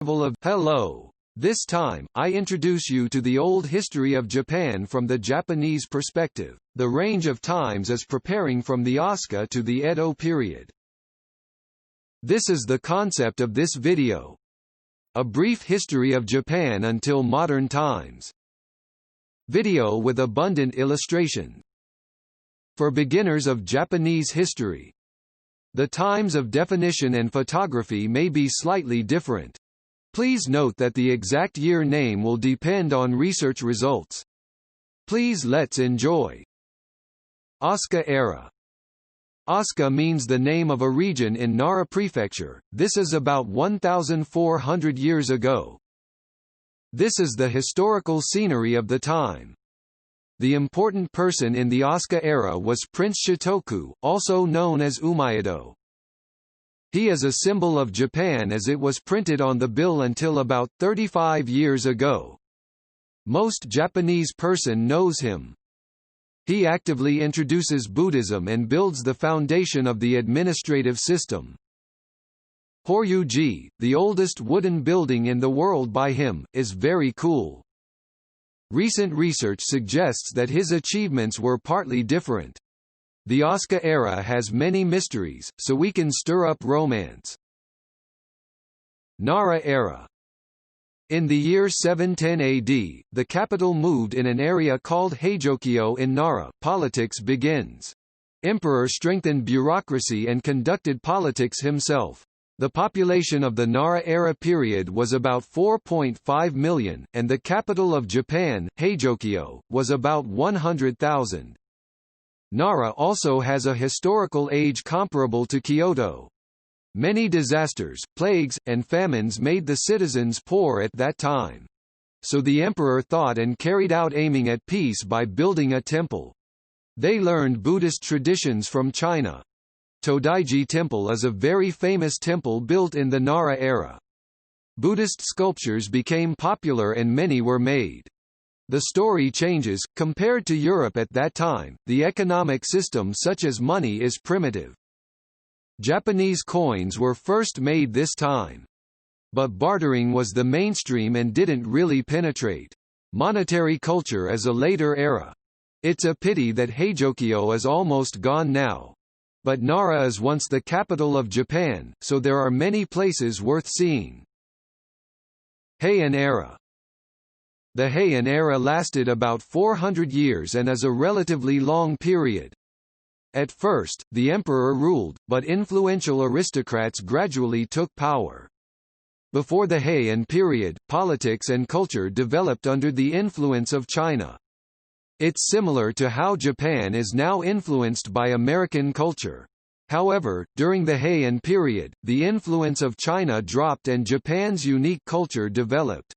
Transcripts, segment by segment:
Hello. This time, I introduce you to the old history of Japan from the Japanese perspective, the range of times as preparing from the Asuka to the Edo period. This is the concept of this video. A brief history of Japan until modern times. Video with abundant illustration. For beginners of Japanese history. The times of definition and photography may be slightly different. Please note that the exact year name will depend on research results. Please let's enjoy. Asuka era. Asuka means the name of a region in Nara Prefecture. This is about 1,400 years ago. This is the historical scenery of the time. The important person in the Asuka era was Prince Shotoku, also known as Ukiyo-e. He is a symbol of Japan as it was printed on the bill until about 35 years ago. Most Japanese person knows him. He actively introduces Buddhism and builds the foundation of the administrative system. Horyuji, the oldest wooden building in the world by him, is very cool. Recent research suggests that his achievements were partly different. The Asuka era has many mysteries, so we can stir up romance. Nara era. In the year 710 AD, the capital moved in an area called Heian in Nara. Politics begins. Emperor strengthened bureaucracy and conducted politics himself. The population of the Nara era period was about 4.5 million, and the capital of Japan, Heian, was about 100,000. Nara also has a historical age comparable to Kyoto. Many disasters, plagues, and famines made the citizens poor at that time. So the emperor thought and carried out aiming at peace by building a temple. They learned Buddhist traditions from China. Todaiji Temple is a very famous temple built in the Nara era. Buddhist sculptures became popular and many were made. The story changes. Compared to Europe at that time, the economic system such as money is primitive. Japanese coins were first made this time. But bartering was the mainstream and didn't really penetrate. Monetary culture is a later era. It's a pity that Heian is almost gone now. But Nara is once the capital of Japan, so there are many places worth seeing. Heian era. The Heian era lasted about 400 years and is a relatively long period. At first, the emperor ruled, but influential aristocrats gradually took power. Before the Heian period, politics and culture developed under the influence of China. It's similar to how Japan is now influenced by American culture. However, during the Heian period, the influence of China dropped and Japan's unique culture developed.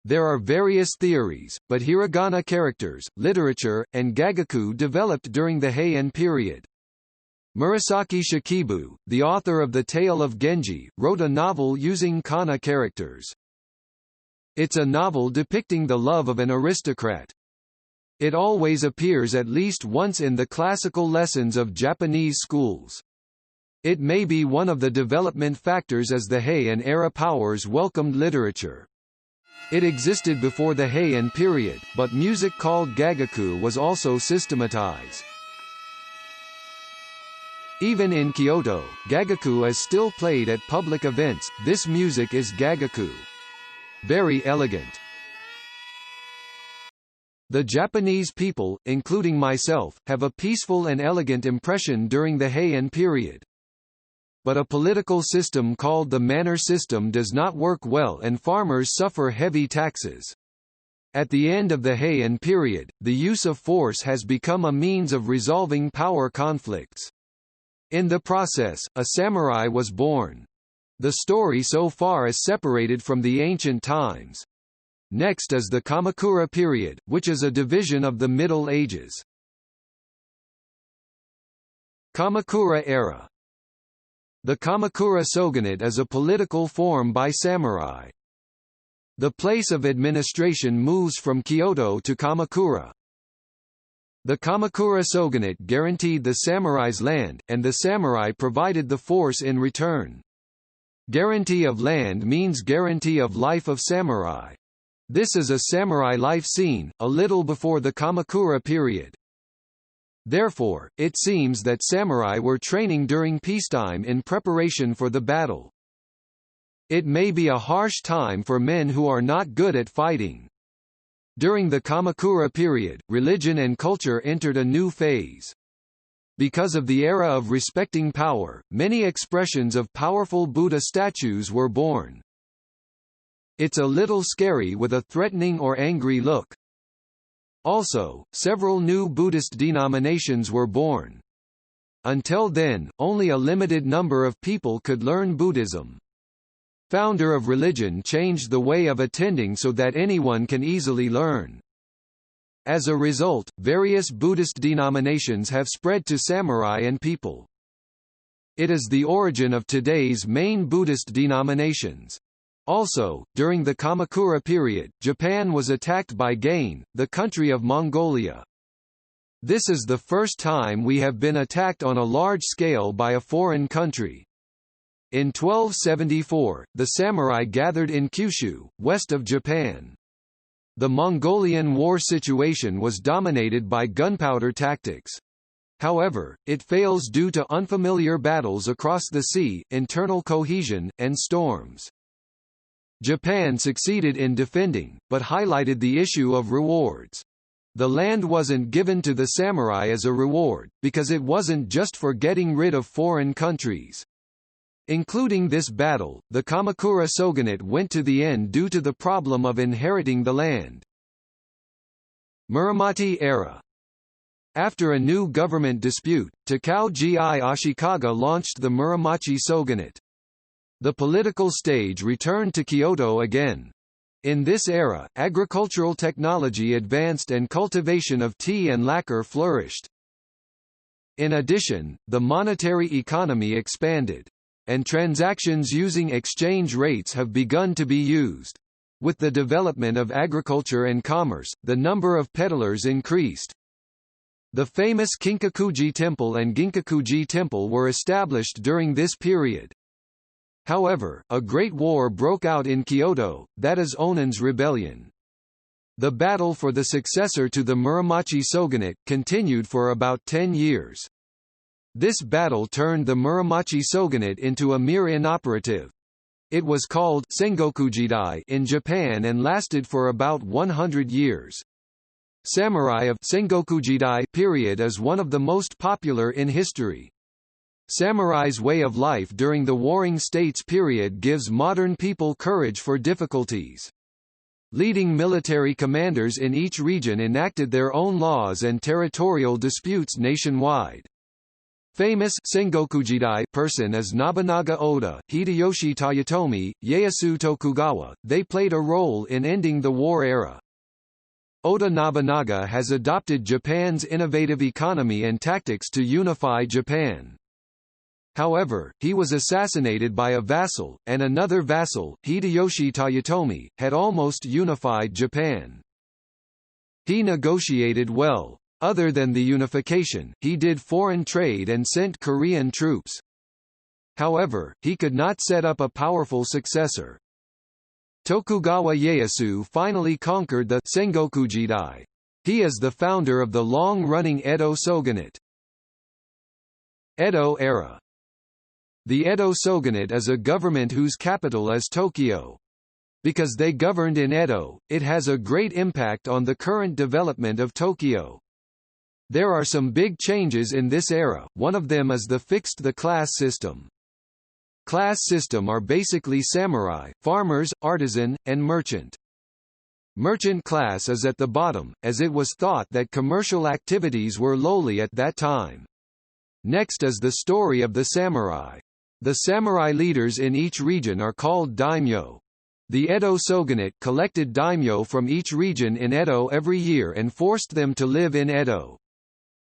There are various theories, but hiragana characters, literature, and gagaku developed during the Heian period. Murasaki Shikibu, the author of The Tale of Genji, wrote a novel using kana characters. It's a novel depicting the love of an aristocrat. It always appears at least once in the classical lessons of Japanese schools. It may be one of the development factors as the Heian era powers welcomed literature. It existed before the Heian period, but music called gagaku was also systematized. Even in Kyoto, gagaku is still played at public events. This music is gagaku. Very elegant. The Japanese people, including myself, have a peaceful and elegant impression during the Heian period. But a political system called the manor system does not work well and farmers suffer heavy taxes. At the end of the Heian period, the use of force has become a means of resolving power conflicts. In the process, a samurai was born. The story so far is separated from the ancient times. Next is the Kamakura period, which is a division of the Middle Ages. Kamakura era. The Kamakura shogunate is a political form by samurai. The place of administration moves from Kyoto to Kamakura. The Kamakura shogunate guaranteed the samurai's land, and the samurai provided the force in return. Guarantee of land means guarantee of life of samurai. This is a samurai life scene, a little before the Kamakura period. Therefore, it seems that samurai were training during peacetime in preparation for the battle. It may be a harsh time for men who are not good at fighting. During the Kamakura period, religion and culture entered a new phase. Because of the era of respecting power, many expressions of powerful Buddha statues were born. It's a little scary with a threatening or angry look. Also, several new Buddhist denominations were born. Until then, only a limited number of people could learn Buddhism. Founder of religion changed the way of attending so that anyone can easily learn. As a result, various Buddhist denominations have spread to samurai and people. It is the origin of today's main Buddhist denominations. Also, during the Kamakura period, Japan was attacked by Gain, the country of Mongolia. This is the first time we have been attacked on a large scale by a foreign country. In 1274, the samurai gathered in Kyushu, west of Japan. The Mongolian war situation was dominated by gunpowder tactics. However, it fails due to unfamiliar battles across the sea, internal cohesion, and storms. Japan succeeded in defending, but highlighted the issue of rewards. The land wasn't given to the samurai as a reward, because it wasn't just for getting rid of foreign countries. Including this battle, the Kamakura shogunate went to the end due to the problem of inheriting the land. Muromachi era. After a new government dispute, Takao-ji Ashikaga launched the Muromachi shogunate. The political stage returned to Kyoto again. In this era, agricultural technology advanced and cultivation of tea and lacquer flourished. In addition, the monetary economy expanded. And transactions using exchange rates have begun to be used. With the development of agriculture and commerce, the number of peddlers increased. The famous Kinkakuji Temple and Ginkakuji Temple were established during this period. However, a great war broke out in Kyoto, that is Onen's rebellion. The battle for the successor to the Muromachi shogunate continued for about 10 years. This battle turned the Muromachi shogunate into a mere inoperative. It was called Sengokujidai in Japan and lasted for about 100 years. Samurai of Sengokujidai period is one of the most popular in history. Samurai's way of life during the Warring States period gives modern people courage for difficulties. Leading military commanders in each region enacted their own laws and territorial disputes nationwide. Famous Sengokujidai person is Nobunaga Oda, Hideyoshi Toyotomi, Ieyasu Tokugawa. They played a role in ending the war era. Oda Nobunaga has adopted Japan's innovative economy and tactics to unify Japan. However, he was assassinated by a vassal, and another vassal, Hideyoshi Toyotomi, had almost unified Japan. He negotiated well. Other than the unification, he did foreign trade and sent Korean troops. However, he could not set up a powerful successor. Tokugawa Ieyasu finally conquered the Sengokujidai. He is the founder of the long-running Edo shogunate. Edo era. The Edo shogunate is a government whose capital is Tokyo. Because they governed in Edo, it has a great impact on the current development of Tokyo. There are some big changes in this era, one of them is the class system. Class system are basically samurai, farmers, artisan, and merchant. Merchant class is at the bottom, as it was thought that commercial activities were lowly at that time. Next is the story of the samurai. The samurai leaders in each region are called daimyo. The Edo shogunate collected daimyo from each region in Edo every year and forced them to live in Edo.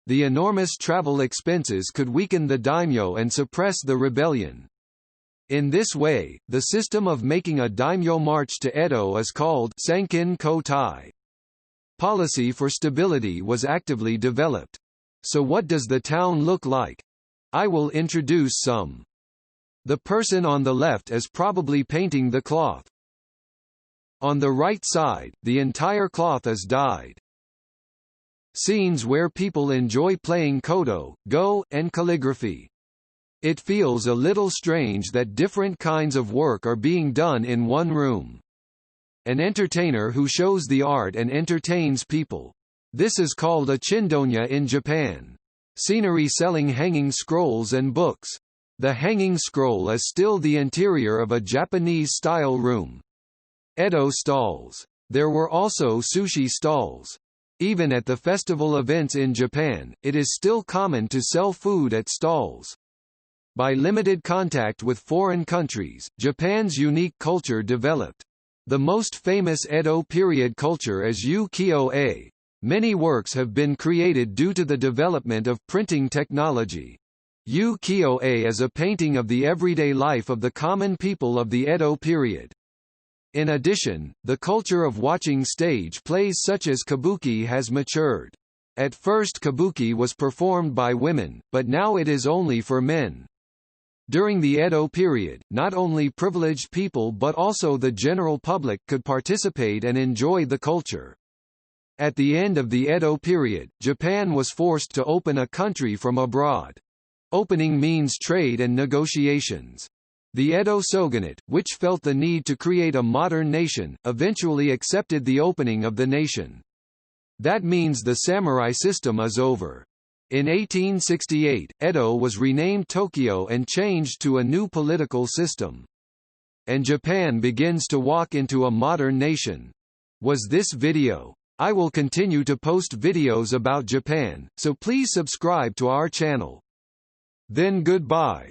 The enormous travel expenses could weaken the daimyo and suppress the rebellion. In this way, the system of making a daimyo march to Edo is called Sankin Kotai. Policy for stability was actively developed. So what does the town look like? I will introduce some. The person on the left is probably painting the cloth. On the right side, the entire cloth is dyed. Scenes where people enjoy playing koto, go, and calligraphy. It feels a little strange that different kinds of work are being done in one room. An entertainer who shows the art and entertains people. This is called a chindonya in Japan. Scenery selling hanging scrolls and books. The hanging scroll is still the interior of a Japanese-style room. Edo stalls. There were also sushi stalls. Even at the festival events in Japan, it is still common to sell food at stalls. By limited contact with foreign countries, Japan's unique culture developed. The most famous Edo period culture is Ukiyo-e. Many works have been created due to the development of printing technology. Ukiyo-e is a painting of the everyday life of the common people of the Edo period. In addition, the culture of watching stage plays such as kabuki has matured. At first kabuki was performed by women, but now it is only for men. During the Edo period, not only privileged people but also the general public could participate and enjoy the culture. At the end of the Edo period, Japan was forced to open a country from abroad. Opening means trade and negotiations. The Edo shogunate, which felt the need to create a modern nation, eventually accepted the opening of the nation. That means the samurai system is over. In 1868, Edo was renamed Tokyo and changed to a new political system. And Japan begins to walk into a modern nation. Was this video? I will continue to post videos about Japan, so please subscribe to our channel. Then goodbye.